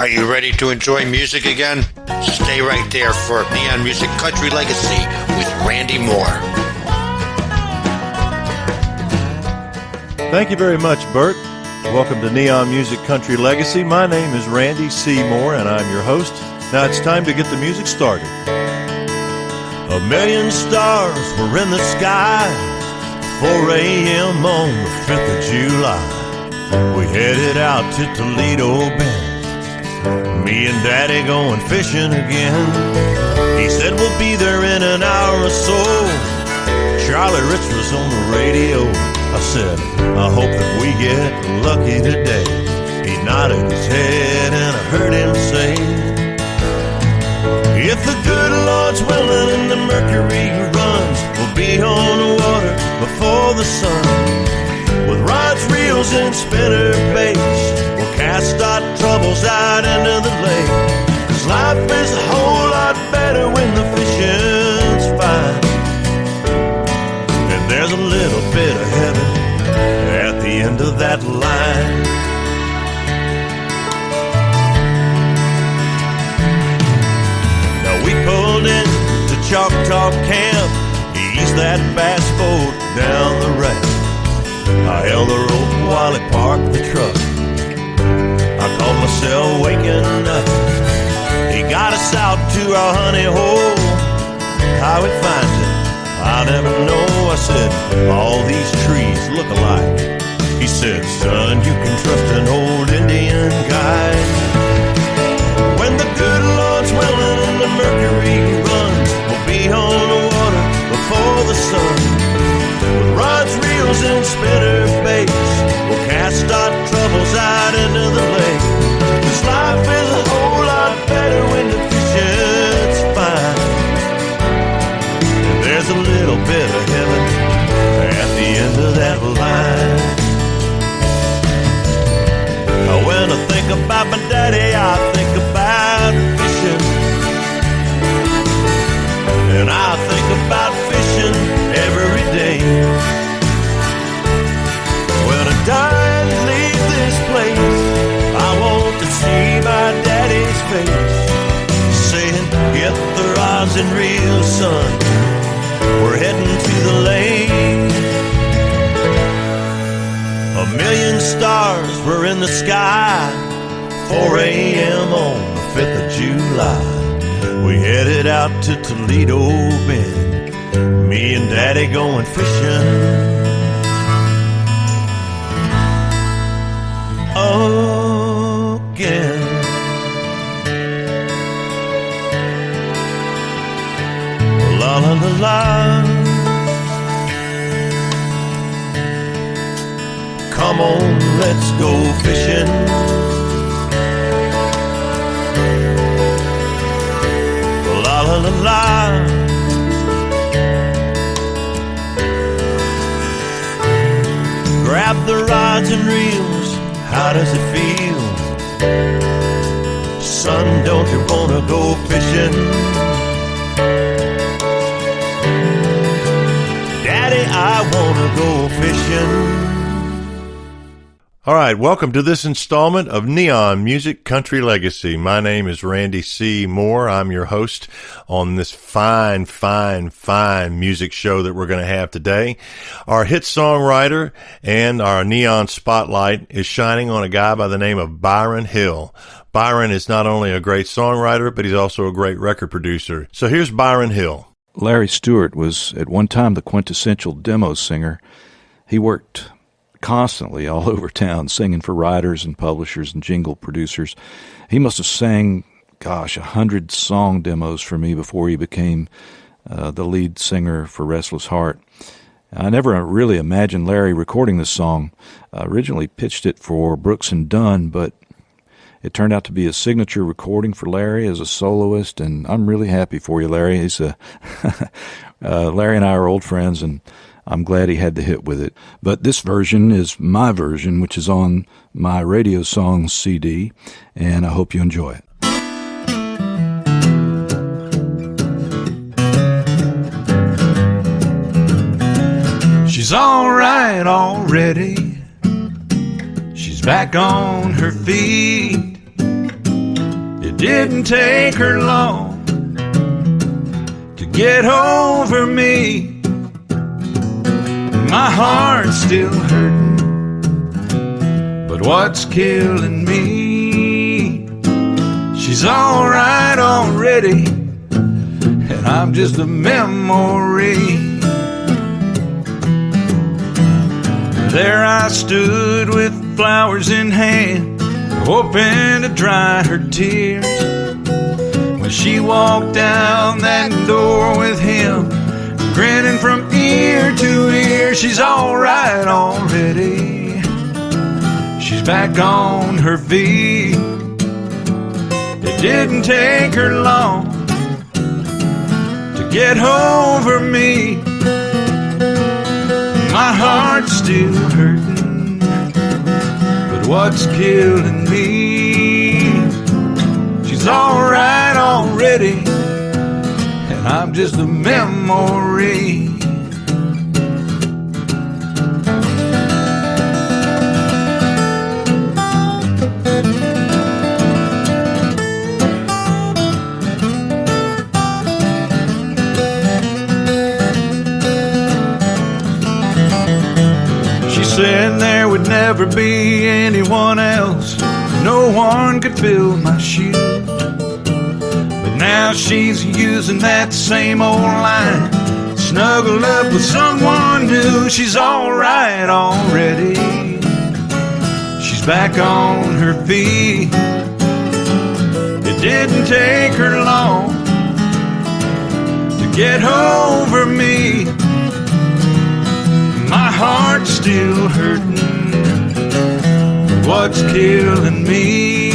Are you ready to enjoy music again? Stay right there for Neon Music Country Legacy with Randy Moore. Thank you very much, Bert. Welcome to Neon Music Country Legacy. My name is Randy C. Moore, and I'm your host. Now it's time to get the music started. A million stars were in the sky, 4 a.m. on the 5th of July. We headed out to Toledo Bend, me and Daddy going fishing again. He said we'll be there in an hour or so. Charlie Rich was on the radio. I said, I hope that we get lucky today. He nodded his head and I heard him say, if the good Lord's willing and the mercury runs, we'll be on the water before the sun. With rods, reels, and spinner baits, we'll cast our troubles out into the lake. 'Cause life is a whole lot better when the fishing's fine. And there's a little bit of heaven at the end of that line. Now we pulled into Choctaw Camp, eased that bass boat down the ramp. I held the rope while he parked the truck. I called myself waking up. He got us out to our honey hole. How he finds it, I never know. I said, all these trees look alike. He said, son, you can trust an old Indian guide. When the good Lord's willing and the mercury runs, we'll be on the water before the sun. With rods, reels, and spinner baits, we'll cast our troubles out into the lake. 'Cause life is a whole lot better when the fishing's fine. And there's a little bit of heaven at the end of that line. Now when I think about my daddy, I think about fishing. And I think about fishing every day. When I die and leave this place, I want to see my daddy's face, saying, get the rods and reels, son, we're heading to the lake. A million stars were in the sky, 4 a.m. on the 5th of July. We headed out to Toledo Bend, me and Daddy going fishing again. La la la la. Come on, let's go fishing. La la la la. Grab the rods and reels, how does it feel? Son, don't you wanna go fishing? Daddy, I wanna go fishing. All right, welcome to this installment of Neon Music Country Legacy. My name is Randy C. Moore. I'm your host on this fine music show that we're going to have today. Our hit songwriter and our neon spotlight is shining on a guy by the name of Bryon Hill. Byron is not only a great songwriter, but he's also a great record producer. So here's Bryon Hill. Larry Stewart was at one time the quintessential demo singer. He worked constantly all over town singing for writers and publishers and jingle producers. He must have sang, 100 song demos for me before he became the lead singer for Restless Heart. I never really imagined Larry recording this song. I originally pitched it for Brooks and Dunn, but it turned out to be a signature recording for Larry as a soloist, and I'm really happy for you, Larry. Larry and I are old friends, and I'm glad he had the hit with it. But this version is my version, which is on my Radio Songs CD, and I hope you enjoy it. She's all right already. She's back on her feet. didn't take her long to get over me. My heart's still hurting, but what's killing me? She's alright already, and I'm just a memory. There I stood with flowers in hand, hoping to dry her tears, when she walked down that door with him, grinning from ear to ear. She's alright already, she's back on her feet. It didn't take her long to get over me. My heart's still hurting, but what's killing me? She's alright already, and I'm just a memory. Said there would never be anyone else, no one could fill my shoes. But now she's using that same old line, snuggled up with someone new. She's alright already, she's back on her feet. It didn't take her long to get over me. My heart's still hurting, what's killing me?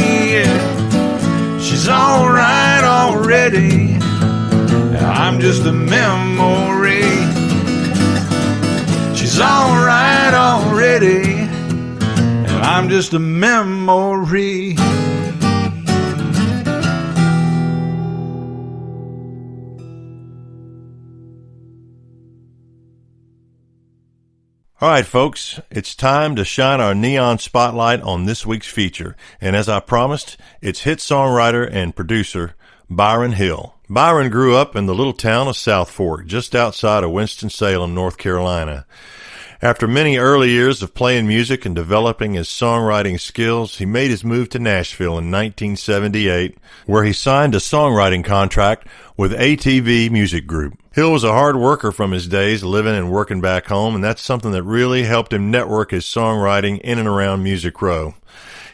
She's alright already, I'm just a memory. She's alright already, and I'm just a memory. All right, folks, it's time to shine our neon spotlight on this week's feature. And as I promised, it's hit songwriter and producer Byron Hill. Byron grew up in the little town of South Fork, just outside of Winston-Salem, North Carolina. After many early years of playing music and developing his songwriting skills, he made his move to Nashville in 1978, where he signed a songwriting contract with ATV Music Group. Hill was a hard worker from his days living and working back home, and that's something that really helped him network his songwriting in and around Music Row.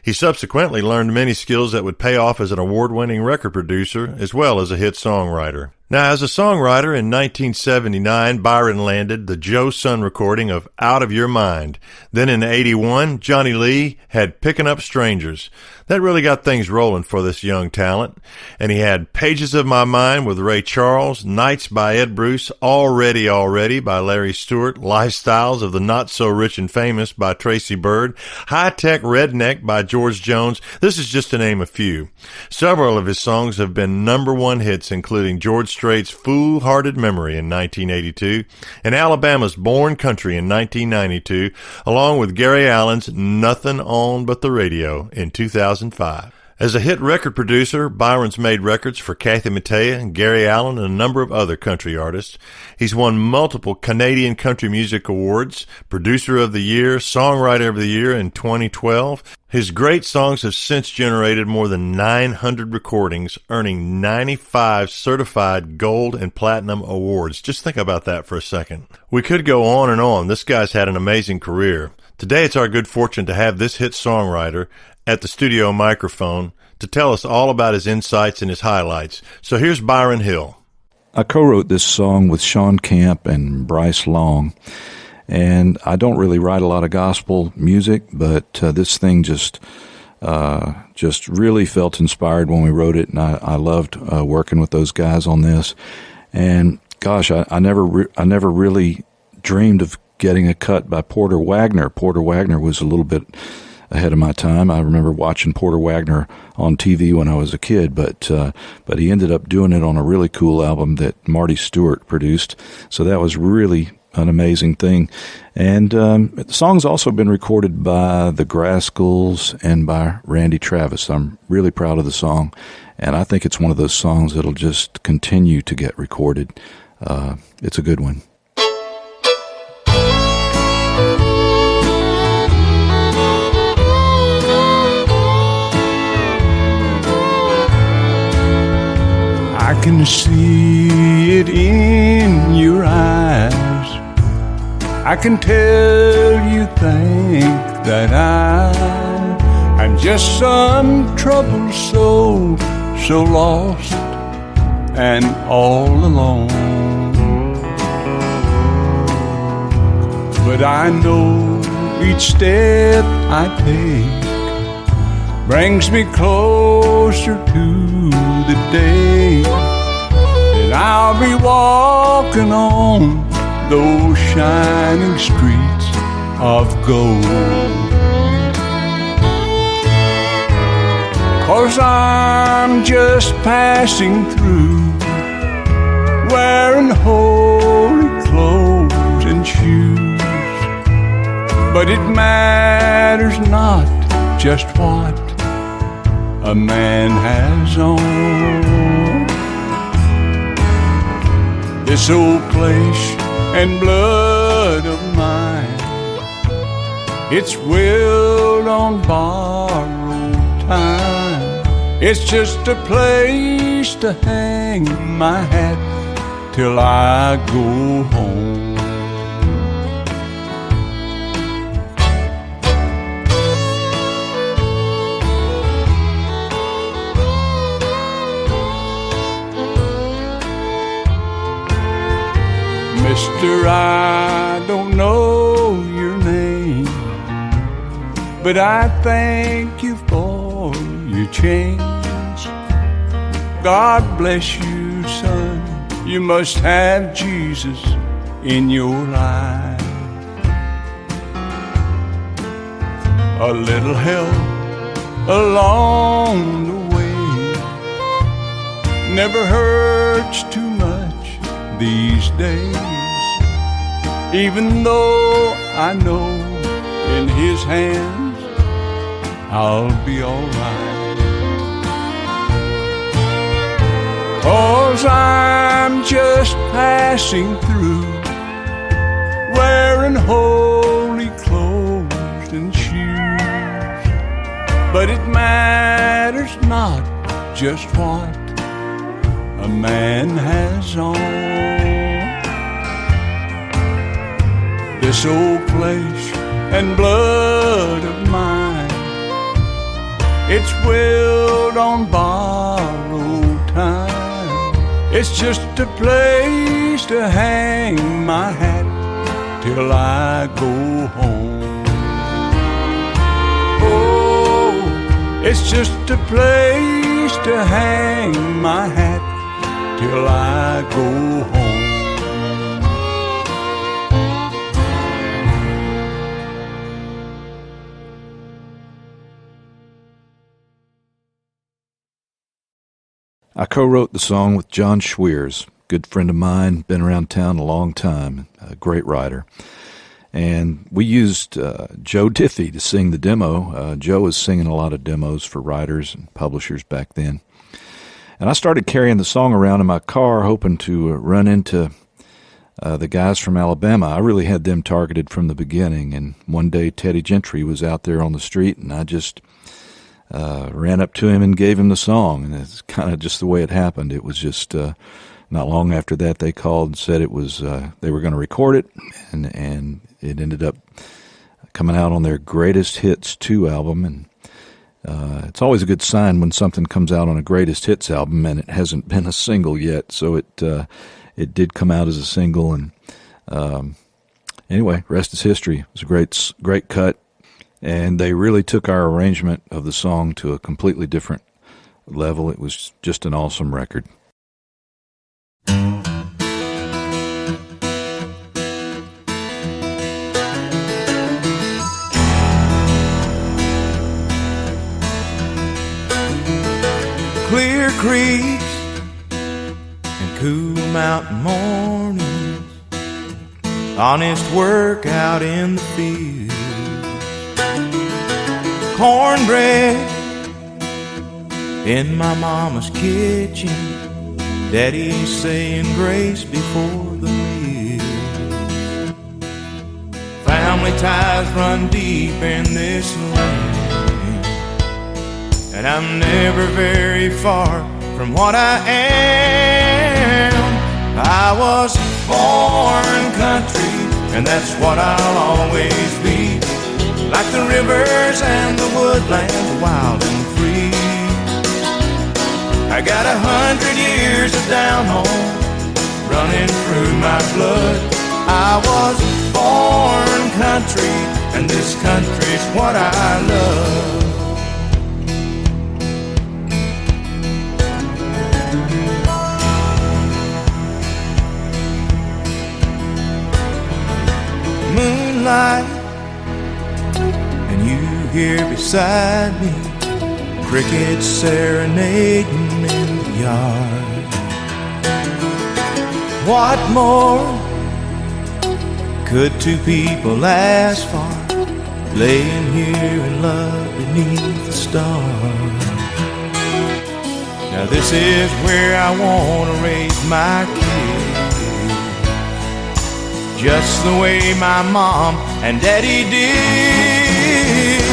He subsequently learned many skills that would pay off as an award-winning record producer as well as a hit songwriter. Now, as a songwriter in 1979, Byron landed the Joe Sun recording of Out of Your Mind. Then in 81, Johnny Lee had Picking Up Strangers. That really got things rolling for this young talent. And he had Pages of My Mind with Ray Charles, Nights by Ed Bruce, Already by Larry Stewart, Lifestyles of the Not So Rich and Famous by Tracy Byrd, High Tech Redneck by George Jones. This is just to name a few. Several of his songs have been #1 hits, including George Strait's Foolhardy Memory in 1982 and Alabama's Born Country in 1992, along with Gary Allen's Nothing On But the Radio in 2005. As a hit record producer, Byron's made records for Kathy Mattea, Gary Allen, and a number of other country artists. He's won multiple Canadian Country Music Awards, Producer of the Year, Songwriter of the Year in 2012. His great songs have since generated more than 900 recordings, earning 95 certified gold and platinum awards. Just think about that for a second. We could go on and on. This guy's had an amazing career. Today it's our good fortune to have this hit songwriter at the studio microphone to tell us all about his insights and his highlights. So here's Byron Hill. I co-wrote this song with Sean Camp and Bryce Long, and I don't really write a lot of gospel music, but this thing just really felt inspired when we wrote it, and I loved working with those guys on this. And gosh, I never really dreamed of getting a cut by Porter Wagoner. Porter Wagoner was a little bit ahead of my time. I remember watching Porter Wagoner on TV when I was a kid, but he ended up doing it on a really cool album that Marty Stewart produced. So that was really an amazing thing. And the song's also been recorded by the Grascals and by Randy Travis. I'm really proud of the song, and I think it's one of those songs that'll just continue to get recorded. It's a good one. I can see it in your eyes. I can tell you think that I'm just some troubled soul, so lost and all alone. But I know each step I take brings me closer to the day that I'll be walking on those shining streets of gold. 'Cause I'm just passing through, wearing holy clothes and shoes. But it matters not just what a man has on. This old flesh and blood of mine, it's willed on borrowed time. It's just a place to hang my hat till I go home. Mister, I don't know your name, but I thank you for your change. God bless you, son. You must have Jesus in your life. A little help along the way never hurts too much these days. Even though I know in His hands I'll be alright. 'Cause I'm just passing through, wearing holy clothes and shoes. But it matters not just what a man has on. This old flesh and blood of mine, it's willed on borrowed time. It's just a place to hang my hat till I go home. Oh, it's just a place to hang my hat till I go home. I co-wrote the song with John Schweers, good friend of mine, been around town a long time, a great writer. And we used Joe Diffie to sing the demo. Joe was singing a lot of demos for writers and publishers back then. And I started carrying the song around in my car, hoping to run into the guys from Alabama. I really had them targeted from the beginning. And one day Teddy Gentry was out there on the street, and I just ran up to him and gave him the song. And it's kind of just the way it happened. It was just not long after that they called and said it was they were going to record it, and it ended up coming out on their Greatest Hits 2 album. And it's always a good sign when something comes out on a Greatest Hits album and it hasn't been a single yet. So it did come out as a single, and anyway, rest is history. It was a great cut, and they really took our arrangement of the song to a completely different level. It was just an awesome record. Clear creeks and cool mountain mornings, honest work out in the field. Cornbread in my mama's kitchen, Daddy's saying grace before the meal. Family ties run deep in this land, and I'm never very far from what I am. I was born country, and that's what I'll always be. Like the rivers and the woodlands, wild and free. I got 100 years of down home running through my blood. I was born country, and this country's what I love. Moonlight, and you here beside me, crickets serenading in the yard. What more could two people ask for, laying here in love beneath the stars? Now this is where I want to raise my kids, just the way my mom and daddy did.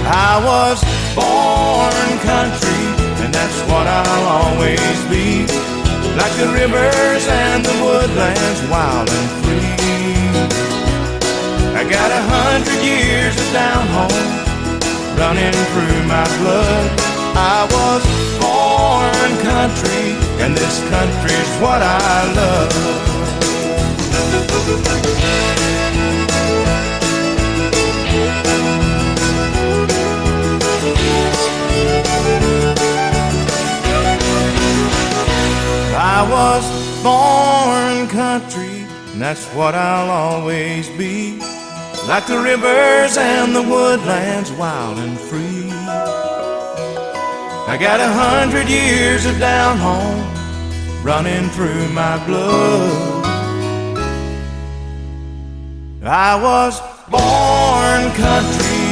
I was born country, and that's what I'll always be. Like the rivers and the woodlands, wild and free. I got 100 years of down home running through my blood. I was born country, and this country's what I love. I was born country, and that's what I'll always be. Like the rivers and the woodlands, wild and free. I got 100 years of down home running through my blood. I was born country,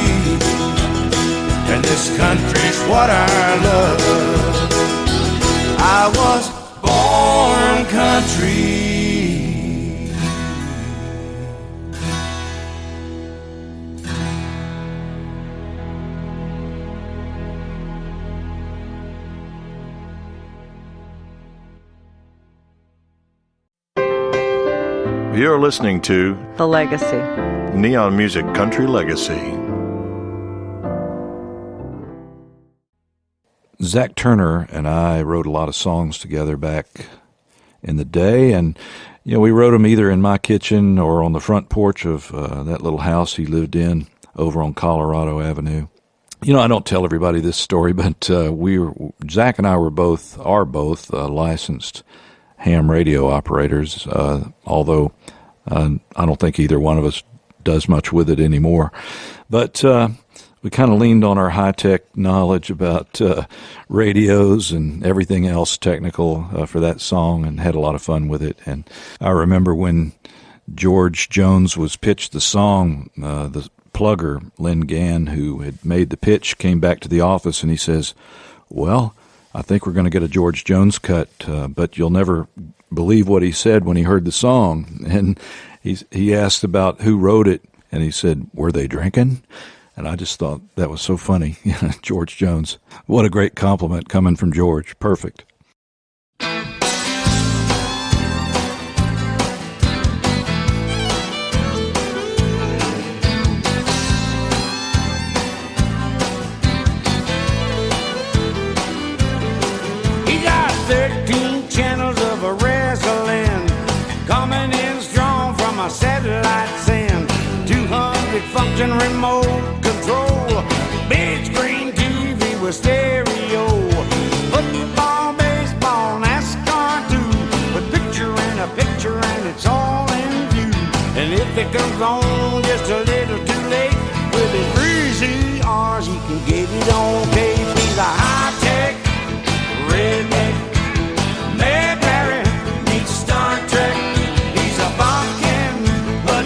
and this country's what I love. I was born country. You're listening to The Legacy. Neon Music Country Legacy. Zach Turner and I wrote a lot of songs together back in the day, and we wrote them either in my kitchen or on the front porch of that little house he lived in over on Colorado Avenue. I don't tell everybody this story, but Zach and I are both licensed ham radio operators, although I don't think either one of us does much with it anymore. But we kind of leaned on our high-tech knowledge about radios and everything else technical for that song, and had a lot of fun with it. And I remember when George Jones was pitched the song, the plugger, Lynn Gann, who had made the pitch, came back to the office and he says, "Well, I think we're going to get a George Jones cut, but you'll never believe what he said when he heard the song." And he asked about who wrote it, and he said, "Were they drinking?" And I just thought that was so funny. George Jones. What a great compliment coming from George. Perfect. He got 13 channels of a wrestling coming in strong from a satellite send. 200 function remote control, big screen TV with stereo, football, baseball, NASCAR too, with picture and a picture and it's all in view. And if it comes on just a little too late, with his 3 CRs he can get it on tape. He's a high-tech redneck, Mad Larry meets Star Trek. He's a bumpkin, but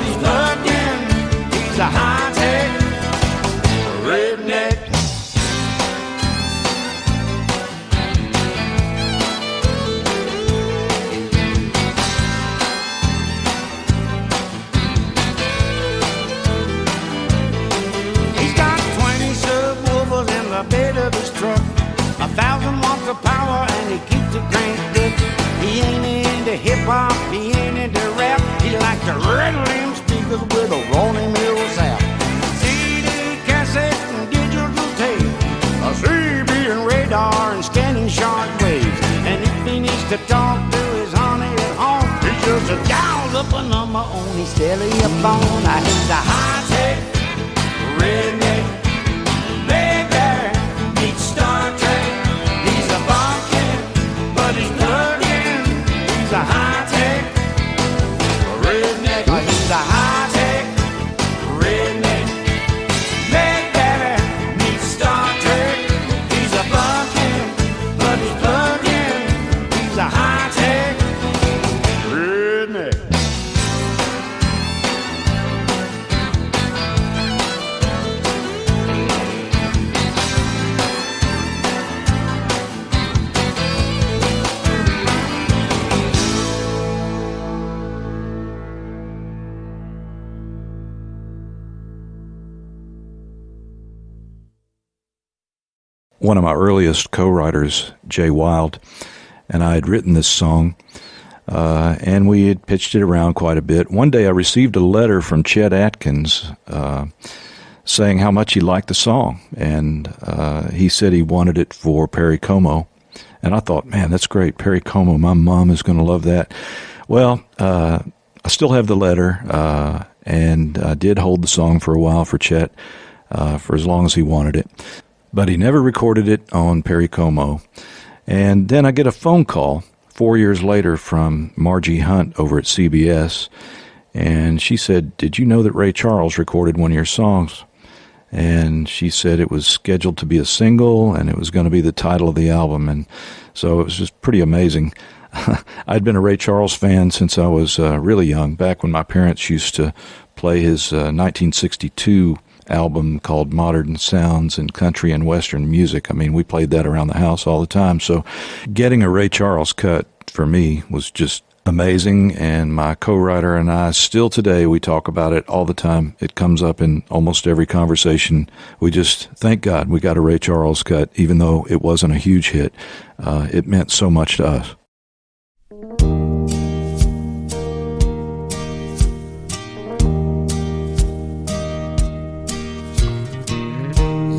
the bed of his truck. 1,000 watts of power and he keeps it cranked up. He ain't into hip-hop, he ain't into rap. He likes to rattle them speakers with a Ronnie Mills sap. CD, cassette, and digital tape, a CB and radar and scanning short waves. And if he needs to talk to his honey at home, he just dials up a number on his telephone. He's a high-tech redneck baby, meets Star Trek. He's a bumpkin, but he's plugging. He's a high-tech redneck. He's a high-tech redneck baby, meets Star Trek. He's a bumpkin, but he's plugging. He's a high-tech redneck. One of my earliest co-writers, Jay Wild, and I had written this song, and we had pitched it around quite a bit. One day I received a letter from Chet Atkins saying how much he liked the song, and he said he wanted it for Perry Como. And I thought, man, that's great, Perry Como, my mom is going to love that. Well, I still have the letter, and I did hold the song for a while for Chet, for as long as he wanted it. But he never recorded it on Perry Como. And then I get a phone call 4 years later from Margie Hunt over at CBS, and she said, "Did you know that Ray Charles recorded one of your songs?" And she said it was scheduled to be a single, and it was going to be the title of the album. And so it was just pretty amazing. I'd been a Ray Charles fan since I was really young, back when my parents used to play his 1962 album called Modern Sounds in Country and Western Music. I mean, we played that around the house all the time. So getting a Ray Charles cut for me was just amazing. And my co-writer and I, still today, we talk about it all the time. It comes up in almost every conversation. We just thank God we got a Ray Charles cut, even though it wasn't a huge hit. It meant so much to us.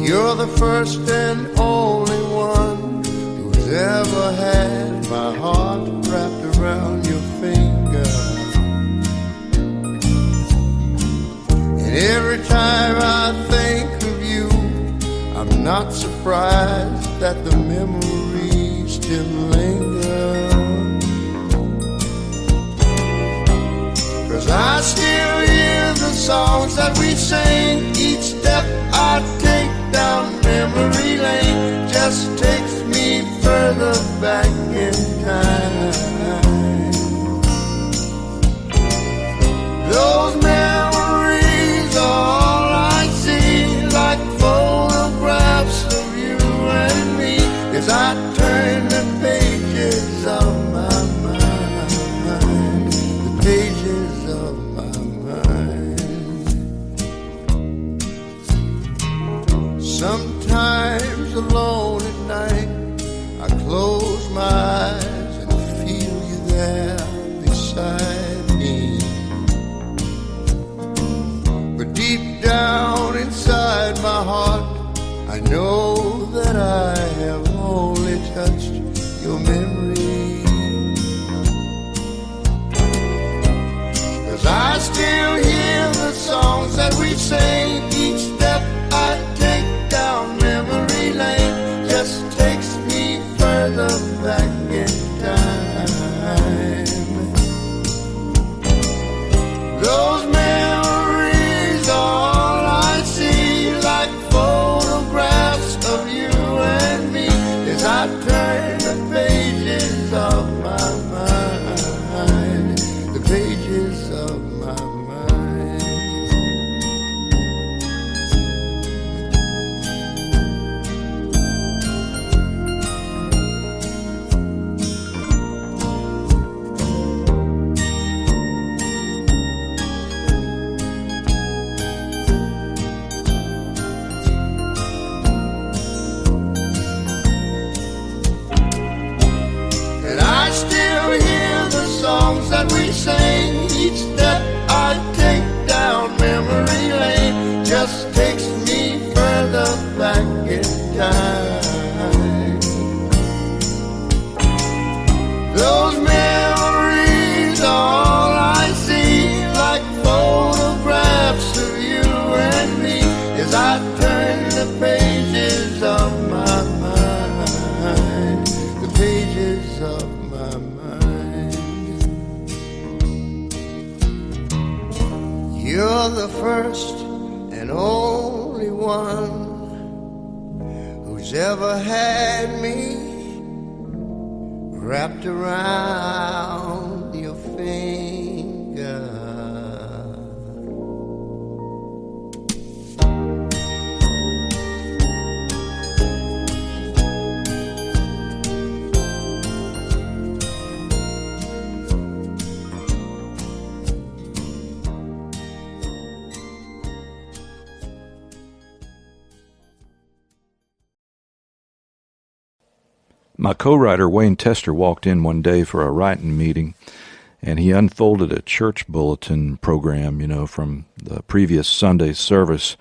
You're the first and only one who's ever had my heart wrapped around your finger. And every time I think of you, I'm not surprised that the memories still linger. 'Cause I still hear the songs that we sang. Each step I take down memory lane just takes me further back in time. Those memories are all I see, like photographs of you and me, as I turn the pages of my mind, the pages of my mind. Sometimes alone at night, I close my eyes and feel you there beside me. But deep down inside my heart, I know that I have only touched your memory. 'Cause I still hear the songs that we sang. Each step I take down memory lane just takes me further back in time. Those memories are all I see, like photographs of you and me, as I turn the page songs that we sang. Each step I take down memory lane just takes me further back in time. Those memories are all I see, like photographs of you and me, as I turn the pages of my mind, the pages of my mind. You're the first and only one who's ever had me wrapped around your finger. My co-writer Wayne Tester walked in one day for a writing meeting, and he unfolded a church bulletin program, from the previous Sunday's service.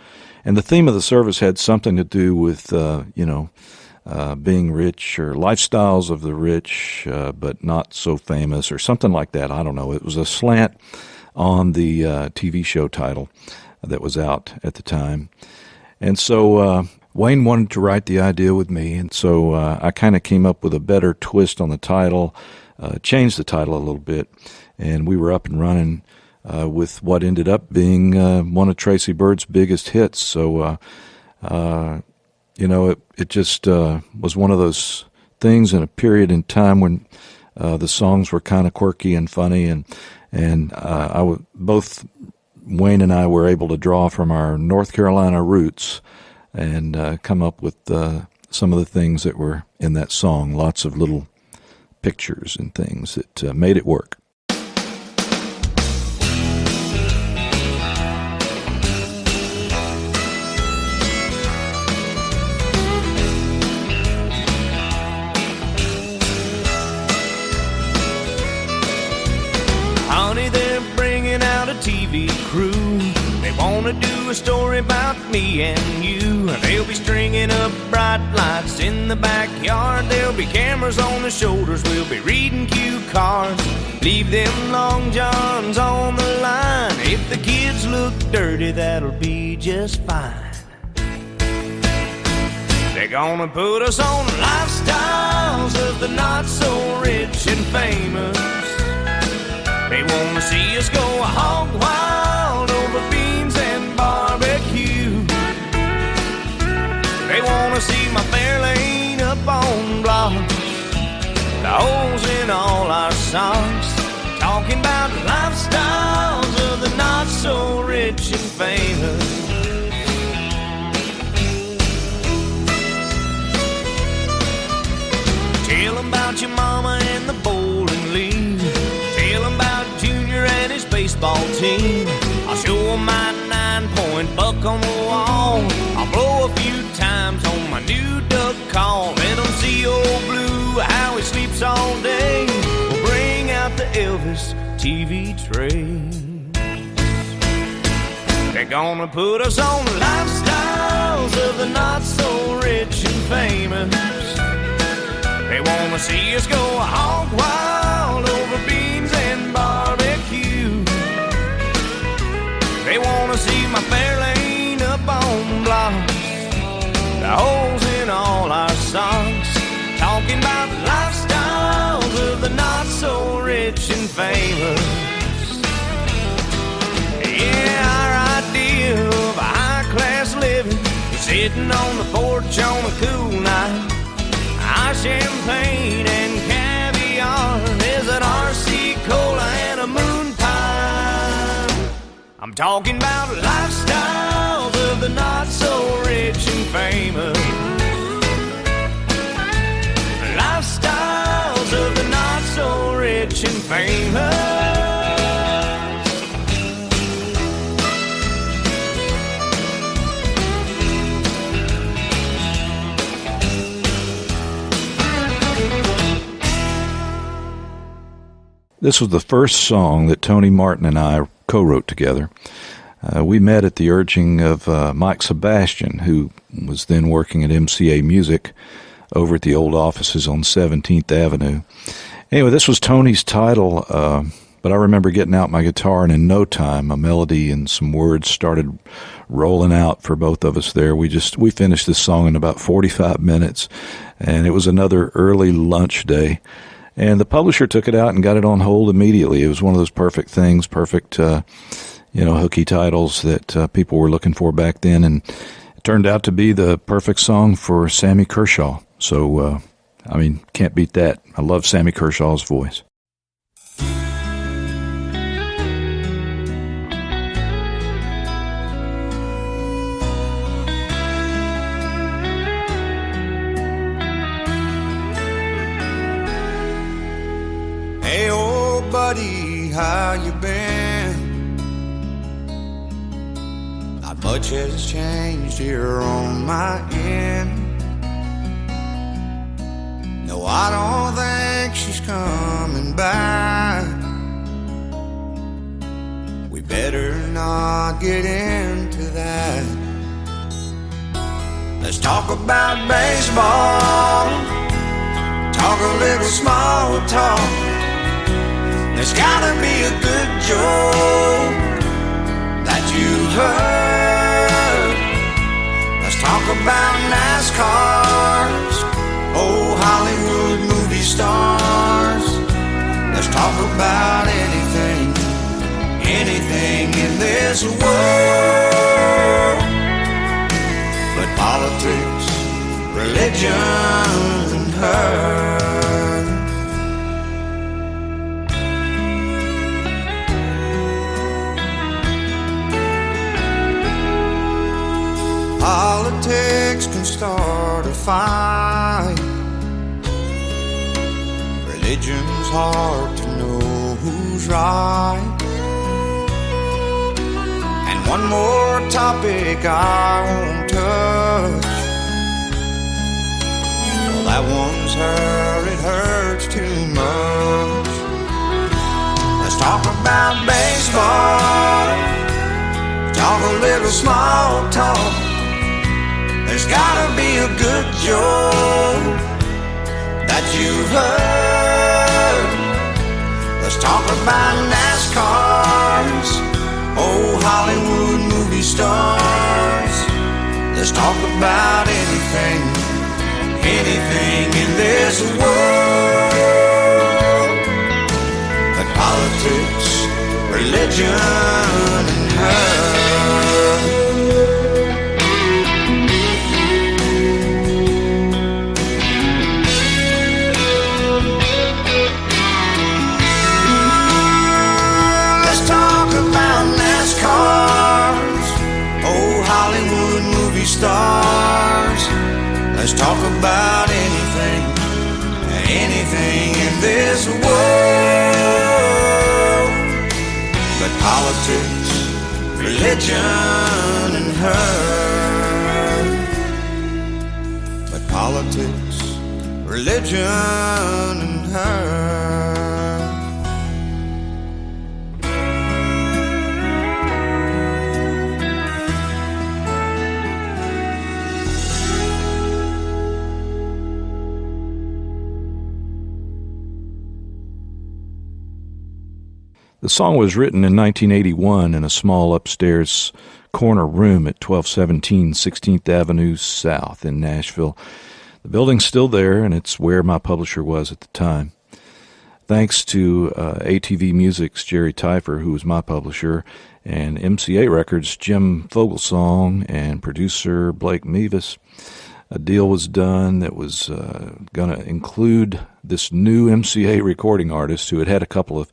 And the theme of the service had something to do with, being rich, or lifestyles of the rich, but not so famous, or something like that. I don't know. It was a slant on the TV show title that was out at the time. And so Wayne wanted to write the idea with me, and so I kind of came up with a better twist on the title, changed the title a little bit, and we were up and running with what ended up being one of Tracy Byrd's biggest hits. So, it just was one of those things in a period in time when the songs were kind of quirky and funny, and both Wayne and I were able to draw from our North Carolina roots and come up with some of the things that were in that song, lots of little pictures and things that made it work. Honey, they're bringing out a TV crew. They wanna do a story about me and you. They'll be stringing up bright lights in the backyard. There'll be cameras on the shoulders. We'll be reading cue cards. Leave them long johns on the line. If the kids look dirty, that'll be just fine. They're gonna put us on lifestyles of the not so rich and famous. They wanna see us go hog wild over beans and barbecue. They wanna see my fair lane up on blocks, the holes in all our socks. Talking about lifestyles of the not so rich and famous. Tell them about your mama and the bowling league. Tell them about Junior and his baseball team. I'll show them my 9-point buck on the wall. I'll blow a few times on my new duck call. Let them see old Blue, how he sleeps all day. We'll bring out the Elvis TV train. They're gonna put us on lifestyles of the not so rich and famous. They wanna see us go hog wild over beans and barbecue. They wanna see my fair lane up on blocks, the holes in all our socks. Talking about lifestyles of the not so rich and famous. Yeah, our idea of a high-class living is sitting on the porch on a cool night. Our champagne and caviar is an RC Cola and a moon pie. I'm talking about lifestyles of the not so rich and famous. Lifestyles of the not so rich and famous. This was the first song that Tony Martin and I co-wrote together. We met at the urging of Mike Sebastian, who was then working at MCA Music over at the old offices on 17th Avenue. Anyway, this was Tony's title, but I remember getting out my guitar, and in no time, a melody and some words started rolling out for both of us there. We finished this song in about 45 minutes, and it was another early lunch day. And the publisher took it out and got it on hold immediately. It was one of those perfect things, perfect, hooky titles that people were looking for back then. And it turned out to be the perfect song for Sammy Kershaw. So, can't beat that. I love Sammy Kershaw's voice. Hey, old buddy, how you been? Not much has changed here on my end. No, I don't think she's coming back. We better not get into that. Let's talk about baseball. Talk a little small talk. There's gotta be a good joke that you've heard. Let's talk about NASCARs, old Hollywood movie stars. Let's talk about anything in this world. But politics, religion, and her. Politics can start a fight. Religion's hard to know who's right. And one more topic I won't touch. Well, that one's her, it hurts too much. Let's talk about baseball. Talk a little small talk. There's gotta be a good joke that you've heard. Let's talk about NASCARs, old Hollywood movie stars. Let's talk about anything in this world. But politics, religion, and her. Stars. Let's talk about anything in this world. But politics, religion, and her. But politics, religion, and her. The song was written in 1981 in a small upstairs corner room at 1217 16th Avenue South in Nashville. The building's still there, and it's where my publisher was at the time. Thanks to ATV Music's Jerry Teifer, who was my publisher, and MCA Records' Jim Fogelsong, and producer Blake Mevis, a deal was done that was going to include this new MCA recording artist who had had a couple of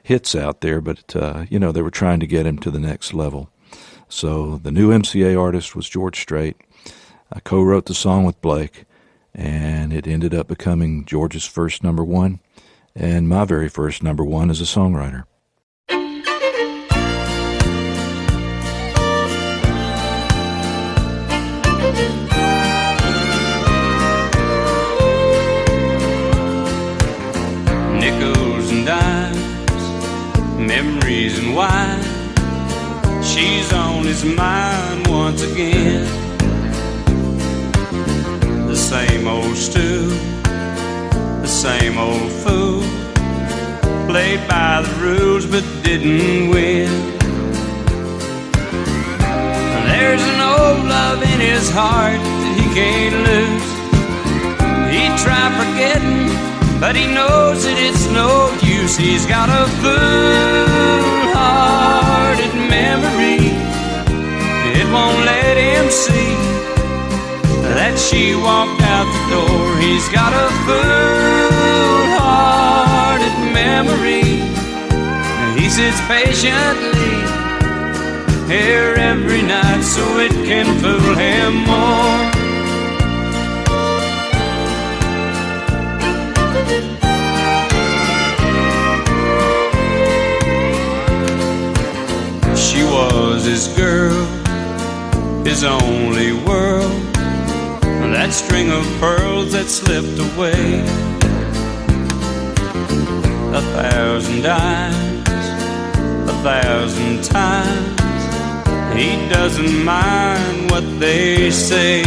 hits out there, but, they were trying to get him to the next level. So the new MCA artist was George Strait. I co-wrote the song with Blake, and it ended up becoming George's first number one and my very first number one as a songwriter. Nickels and dimes, mine once again. The same old stew, the same old fool, played by the rules but didn't win. There's an old love in his heart that he can't lose. He tried forgetting, but he knows that it's no use. He's got a full-hearted memory. It won't let him see that she walked out the door. He's got a full-hearted memory. He sits patiently here every night so it can fool him more. She was his girl, his only world, that string of pearls that slipped away. 1,000 dimes, 1,000 times, he doesn't mind what they say.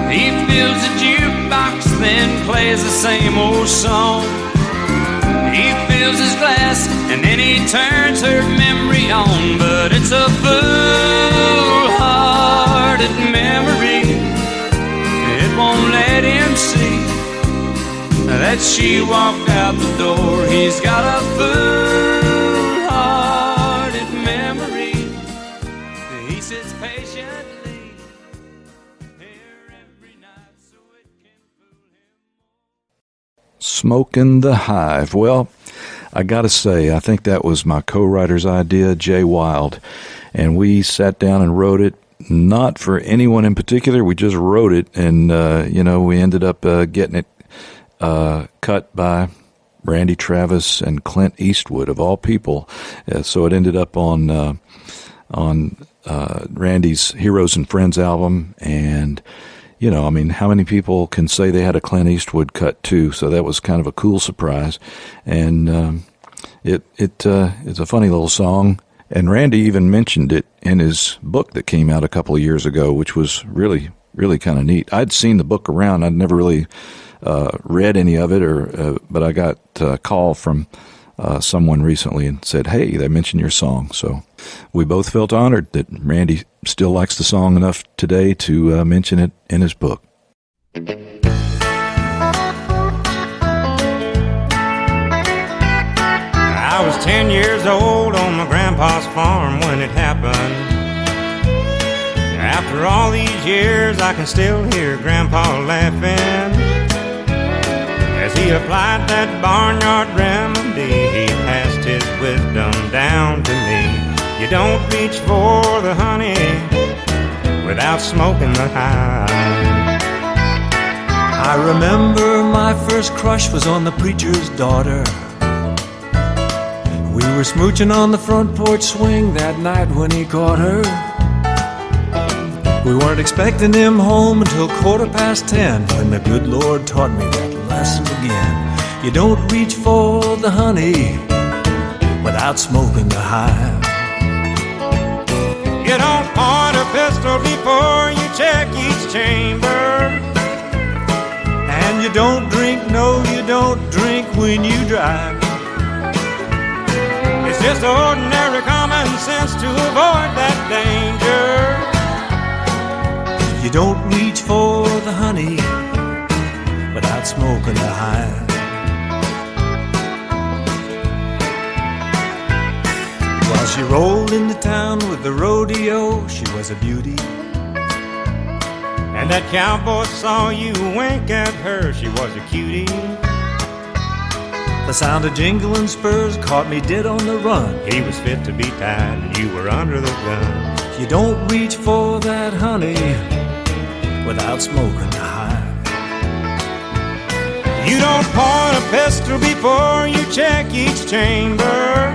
He fills a jukebox, then plays the same old song. He fills his glass, and then he turns her memory on. But it's a full-hearted memory. It won't let him see that she walked out the door. He's got a full-hearted memory. He sits patiently here every night so it can fool him. Smokin' the Hive. Well, I got to say, I think that was my co-writer's idea, Jay Wild. And we sat down and wrote it, not for anyone in particular. We just wrote it, and, we ended up getting it cut by Randy Travis and Clint Eastwood, of all people. So it ended up on Randy's Heroes and Friends album, and how many people can say they had a Clint Eastwood cut too? So that was kind of a cool surprise, and it's a funny little song. And Randy even mentioned it in his book that came out a couple of years ago, which was really, really kind of neat. I'd seen the book around. I'd never really read any of it, but I got a call from someone recently and said, hey, they mentioned your song. So we both felt honored that Randy still likes the song enough today to mention it in his book. I was 10 years old on my grandpa's farm when it happened. After all these years, I can still hear Grandpa laughing as he applied that barnyard remedy. He passed his wisdom down to me. You don't reach for the honey without smoking the hive. I remember my first crush was on the preacher's daughter. We were smooching on the front porch swing that night when he caught her. We weren't expecting him home until 10:15 when the good Lord taught me that lesson again. You don't reach for the honey without smoking the hive. You don't point a pistol before you check each chamber. And you don't drink, no, you don't drink when you drive. It's just ordinary common sense to avoid that danger. You don't reach for the honey without smoking the hive. While she rolled into town with the rodeo, she was a beauty. And that cowboy saw you wink at her, she was a cutie. The sound of jingling spurs caught me dead on the run. He was fit to be tied and you were under the gun. You don't reach for that honey without smoking the hive. You don't point a pistol before you check each chamber.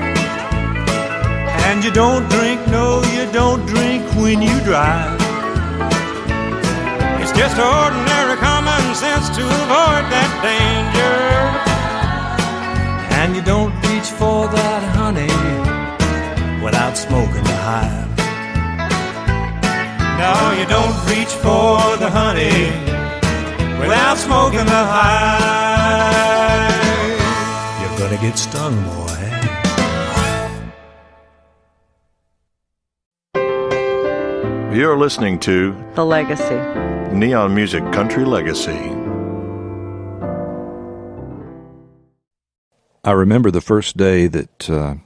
And you don't drink, no, you don't drink when you drive. It's just ordinary common sense to avoid that danger. And you don't reach for that honey without smoking the hive. No, you don't reach for the honey without smoking the hive. You're gonna get stung, boy. You're listening to The Legacy. Neon Music Country Legacy. I remember the first day that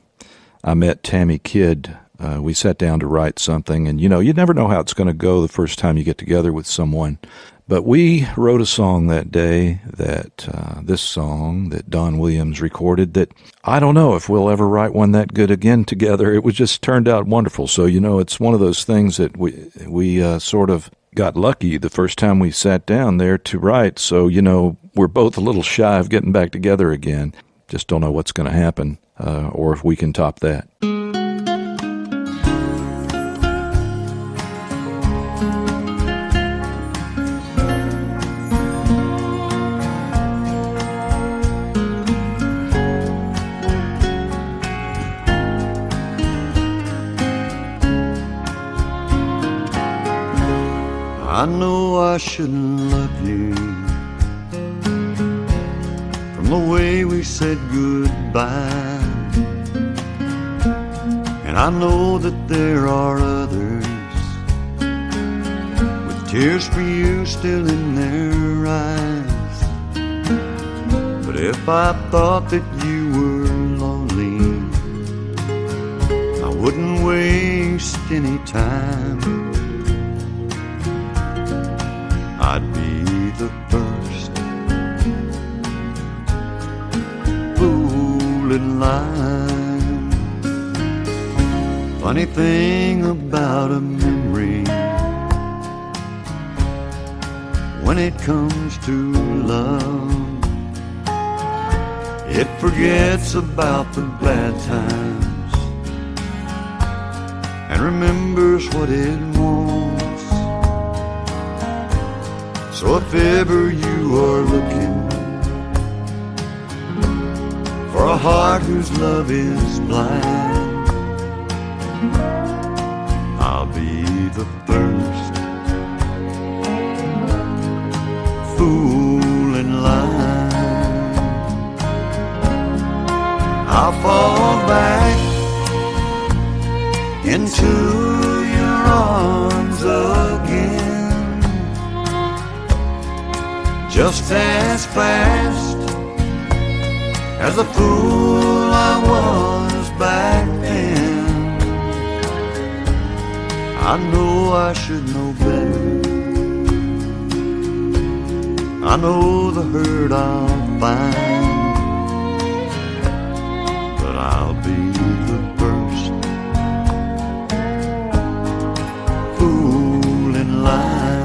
I met Tammy Kidd. We sat down to write something, and you never know how it's going to go the first time you get together with someone. But we wrote a song that day, this song that Don Williams recorded, that I don't know if we'll ever write one that good again together. It was just turned out wonderful. So, it's one of those things that we sort of got lucky the first time we sat down there to write. So, we're both a little shy of getting back together again. Just don't know what's going to happen or if we can top that. I know I shouldn't love you from the way we said goodbye, and I know that there are others with tears for you still in their eyes. But if I thought that you were lonely, I wouldn't waste any time. I'd be the first fool in line. Funny thing about a memory, when it comes to love, it forgets about the bad times and remembers what it wants. So if ever you are looking for a heart whose love is blind, I'll be the first fool in line. I'll fall back into your arms again, just as fast as the fool I was back then. I know I should know better. I know the hurt I'll find, but I'll be the first fool in line.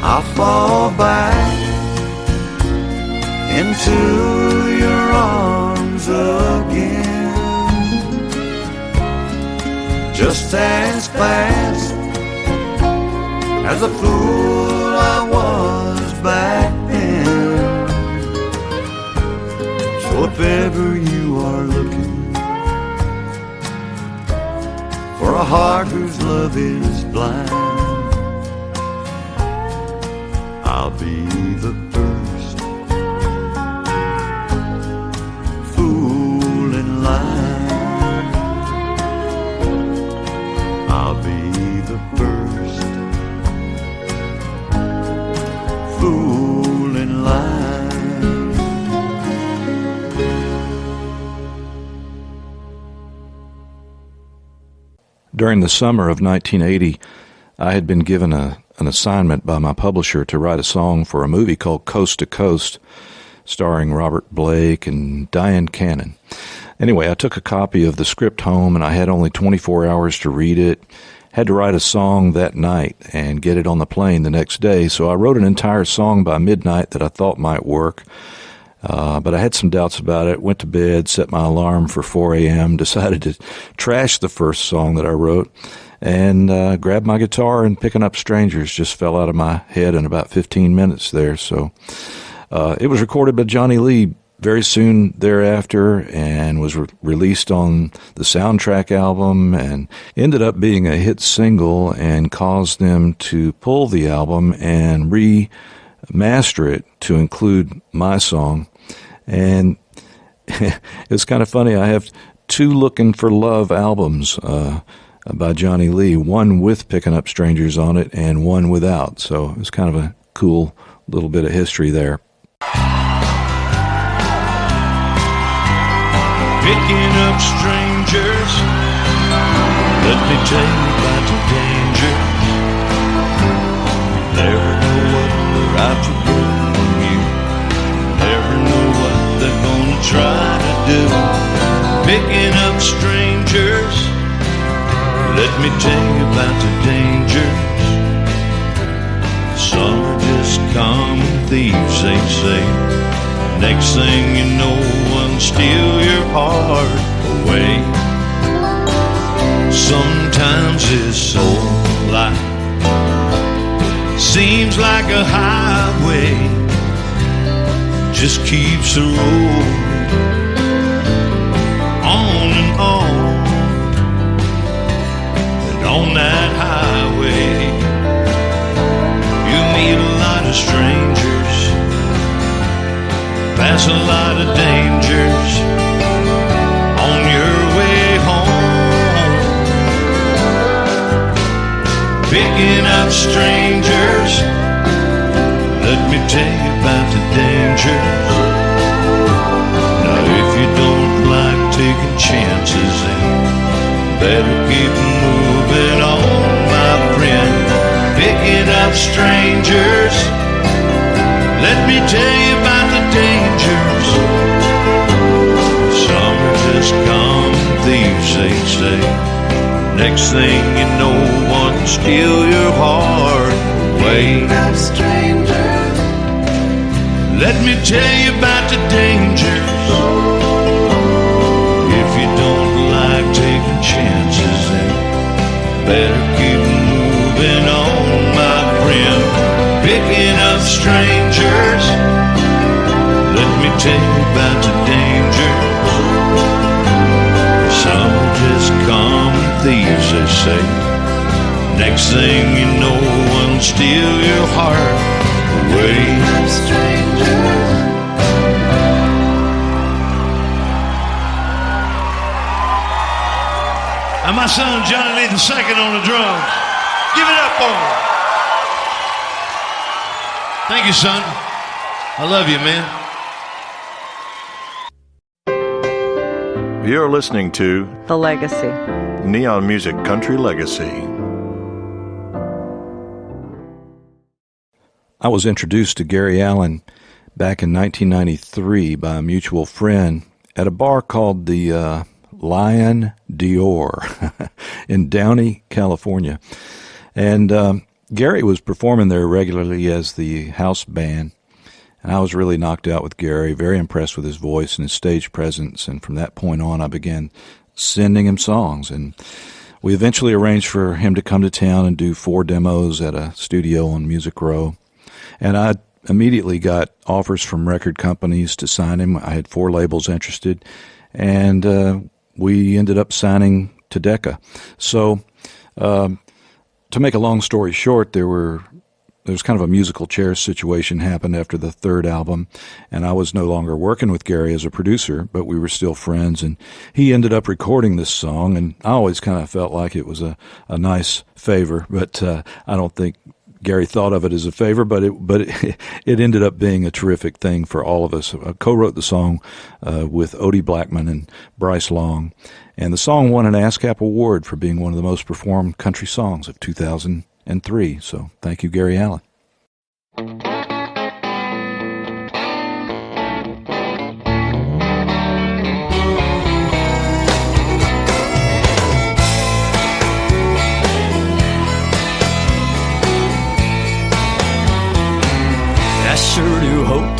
I'll fall back into your arms again, just as fast as the fool I was back then. So if ever you are looking for a heart whose love is blind, I'll be the first fool in line. I'll be the first fool in line. During the summer of 1980, I had been given an assignment by my publisher to write a song for a movie called Coast to Coast, starring Robert Blake and Diane Cannon. Anyway, I took a copy of the script home, and I had only 24 hours to read it, had to write a song that night and get it on the plane the next day. So I wrote an entire song by midnight that I thought might work. But I had some doubts about it, went to bed, set my alarm for 4 a.m., decided to trash the first song that I wrote, and grabbed my guitar, and Picking Up Strangers just fell out of my head in about 15 minutes there. So it was recorded by Johnny Lee very soon thereafter and was released on the soundtrack album and ended up being a hit single and caused them to pull the album and remaster it to include my song. And it's kind of funny. I have 2 Looking for Love albums by Johnny Lee, one with Picking Up Strangers on it and one without. So it's kind of a cool little bit of history there. Picking up strangers, let me tell you about the danger. Never know what they're out to get from you. Never know what they're gonna try to do. Picking up strangers, let me tell you about the dangers. Some are just common thieves, they say. Next thing you know, one steal your heart away. Sometimes this soul life seems like a highway, just keeps the road on and on. And on that highway, you meet a lot of strangers, pass a lot of dangers on your way home. Picking up strangers, let me tell you about the dangers. Now if you don't like taking chances, then better keep moving on, my friend. Picking up strangers, let me tell you about the dangers. Some are just common thieves, they say. Next thing you know, one steal your heart away. Strangers, let me tell you about the dangers. If you don't like taking chances, then better keep moving on, my friend. Picking up strangers, let me tell you about the dangers. Some are just common thieves, they say. Next thing you know, one steal your heart away. Strangers. And my son Johnny Lee II on the drums. Give it up for him. Thank you, son. I love you, man. You're listening to The Legacy. Neon Music Country Legacy. I was introduced to Gary Allan back in 1993 by a mutual friend at a bar called the Lion Dior in Downey, California. And Gary was performing there regularly as the house band, and I was really knocked out with Gary, very impressed with his voice and his stage presence, and from that point on I began sending him songs, and we eventually arranged for him to come to town and do 4 demos at a studio on Music Row, and I immediately got offers from record companies to sign him. I had 4 labels interested, and we ended up signing to Decca. So to make a long story short, there was kind of a musical chairs situation happened after the 3rd album, and I was no longer working with Gary as a producer, but we were still friends, and he ended up recording this song, and I always kind of felt like it was a nice favor, but I don't think Gary thought of it as a favor, but it ended up being a terrific thing for all of us. I co-wrote the song with Odie Blackman and Bryce Long, and the song won an ASCAP award for being one of the most performed country songs of 2003. So thank you, Gary Allan.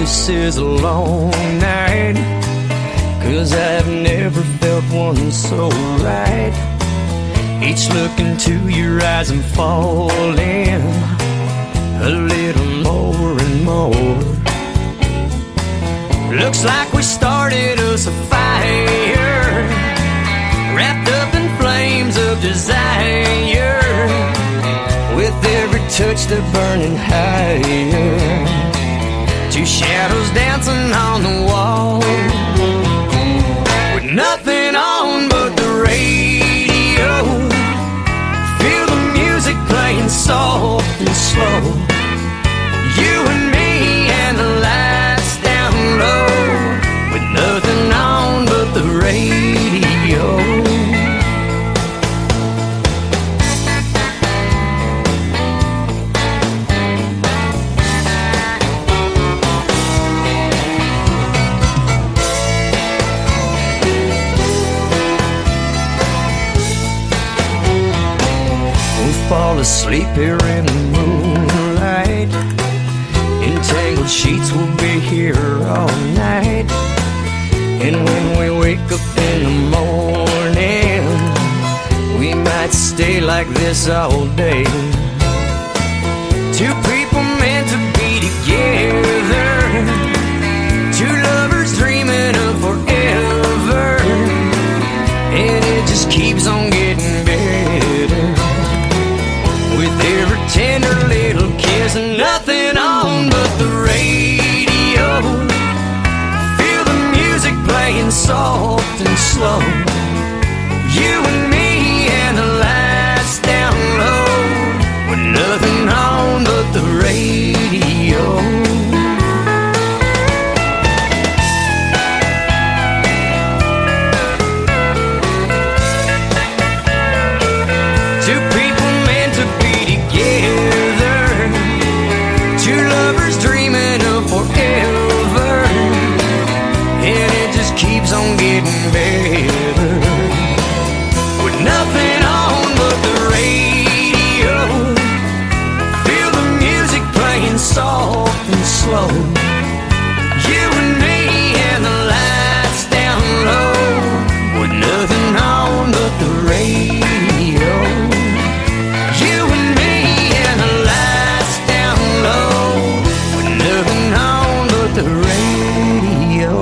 this is a long night, 'cause I've never felt one so right. Each look into your eyes I'm falling a little more and more. Looks like we started us a fire, wrapped up in flames of desire. With every touch they're burning higher, two shadows dancing on the wall, with nothing on but the radio. Feel the music playing soft and slow, you and me and the lights down low, with nothing on but the radio. Fall asleep here in the moonlight, entangled sheets will be here all night. And when we wake up in the morning, we might stay like this all day. Two people meant to be together, two lovers dreaming of forever, and it just keeps on getting better. With every tender little kiss and nothing on but the radio. Feel the music playing soft and slow, you and me and the lights down low, with nothing on but the radio. Keeps on getting better, with nothing on but the radio. Feel the music playing soft and slow, you and me and the lights down low, with nothing on but the radio. You and me and the lights down low, with nothing on but the radio.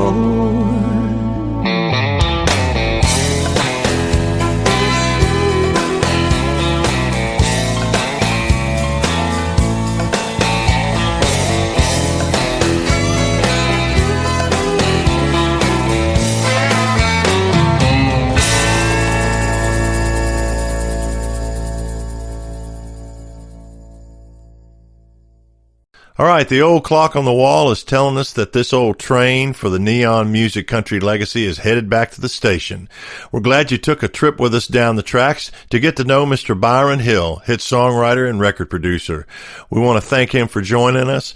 All right, the old clock on the wall is telling us that this old train for the Neon Music Country Legacy is headed back to the station. We're glad you took a trip with us down the tracks to get to know Mr. Byron Hill, hit songwriter and record producer. We want to thank him for joining us.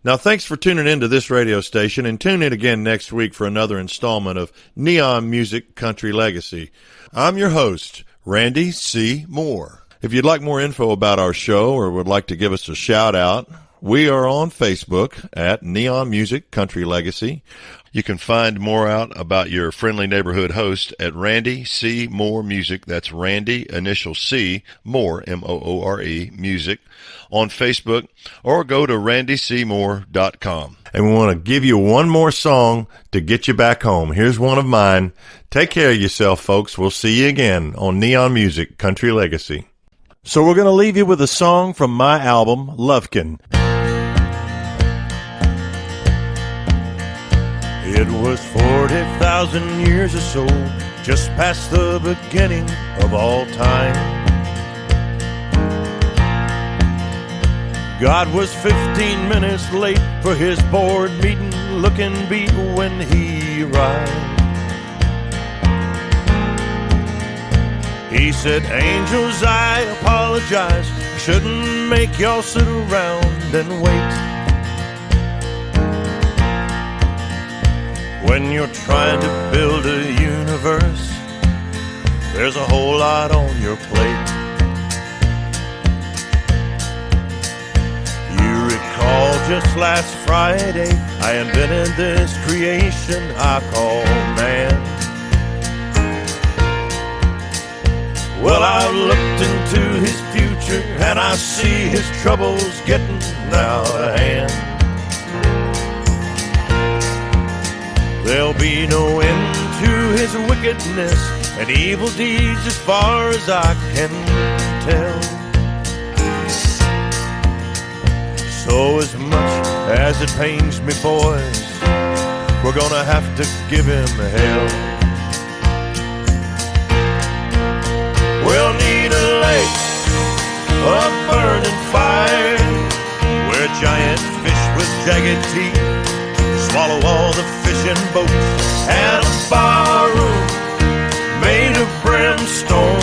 Now, thanks for tuning into this radio station, and tune in again next week for another installment of Neon Music Country Legacy. I'm your host, Randy C. Moore. If you'd like more info about our show or would like to give us a shout-out, we are on Facebook at Neon Music Country Legacy. You can find more out about your friendly neighborhood host at Randy C. Moore Music. That's Randy, initial C, Moore, M-O-O-R-E, Music, on Facebook, or go to randycmoore.com. And we want to give you one more song to get you back home. Here's one of mine. Take care of yourself, folks. We'll see you again on Neon Music Country Legacy. So we're going to leave you with a song from my album, Lovekin. It was 40,000 years or so, just past the beginning of all time. God was 15 minutes late for his board meeting, looking beat when he arrived. He said, "Angels, I apologize, shouldn't make y'all sit around and wait. When you're trying to build a universe, there's a whole lot on your plate. You recall just last Friday, I invented this creation I call man. Well, I've looked into his future and I see his troubles getting out of hand. There'll be no end to his wickedness and evil deeds as far as I can tell. So as much as it pains me, boys, we're gonna have to give him hell. We'll need a lake, a burning fire, where giant fish with jagged teeth swallow all the fishing boats, and a barroom made of brimstone,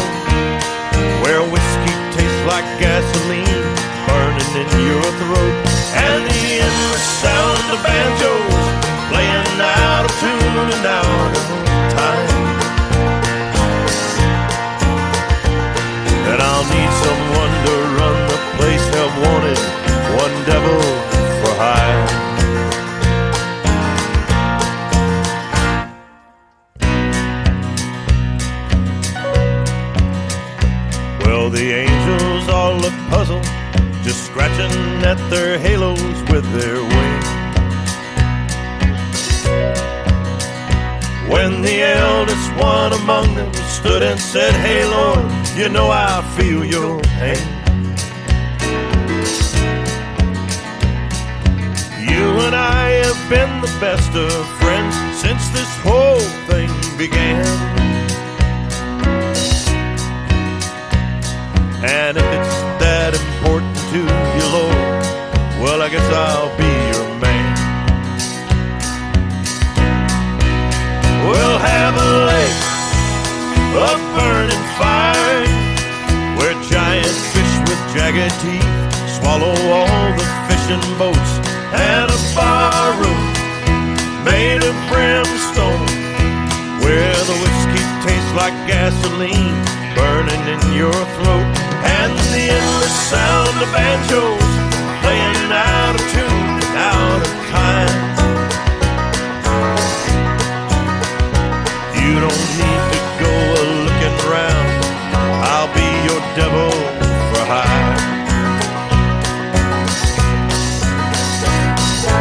where whiskey tastes like gasoline burning in your throat, and the endless sound of banjos playing out of tune and out of time. And I'll need someone to run the place, have wanted one devil for hire. Well, the angels all look puzzled, just scratching at their halos with their wings. When the eldest one among them stood and said, "Hey Lord, you know I feel your pain. You and I have been the best of friends since this whole thing began. And if it's that important to you, Lord, well, I guess I'll be your man. We'll have a lake, a burning fire, where giant fish with jagged teeth swallow all the fishing boats, and a barroom made of brimstone, where the whiskey tastes like gasoline burning in your throat, and the endless sound of banjos playing out of tune and out of time. You don't need to go a-looking round, I'll be your devil for hire.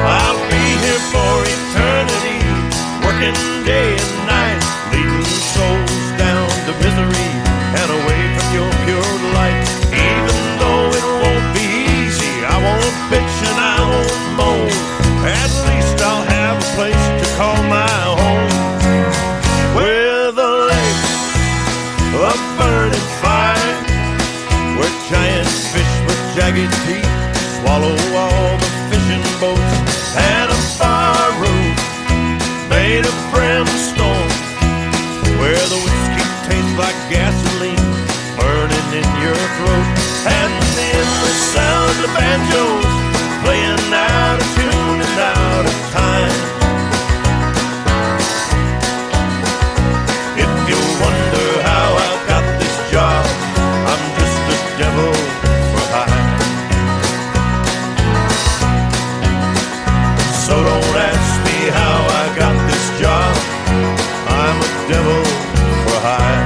I'll be here for eternity, working day and night, leading souls down to misery and away from your pure light. Even though it won't be easy, I won't bitch and I won't moan. At least I'll have a place to call my home, with a lake, a burning fire, where giant fish with jagged teeth swallow all the fishing boats, and a barroom made of brimstone, where the whiskey tastes like gasoline burning in your throat, and the endless sound of banjos playing out of tune and out of time. If you wonder how I got this job, I'm just a devil for hire. So don't ask me how I got this job, I'm a devil for hire.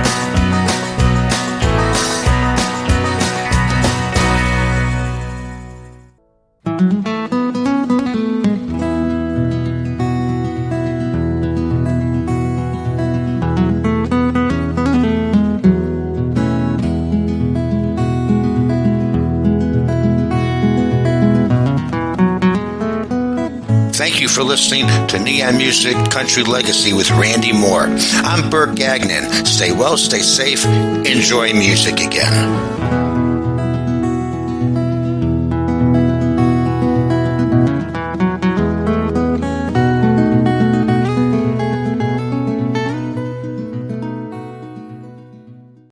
Thank you for listening to Neon Music Country Legacy with Randy Moore. I'm Byrd Gagnon. Stay well, stay safe, enjoy music again.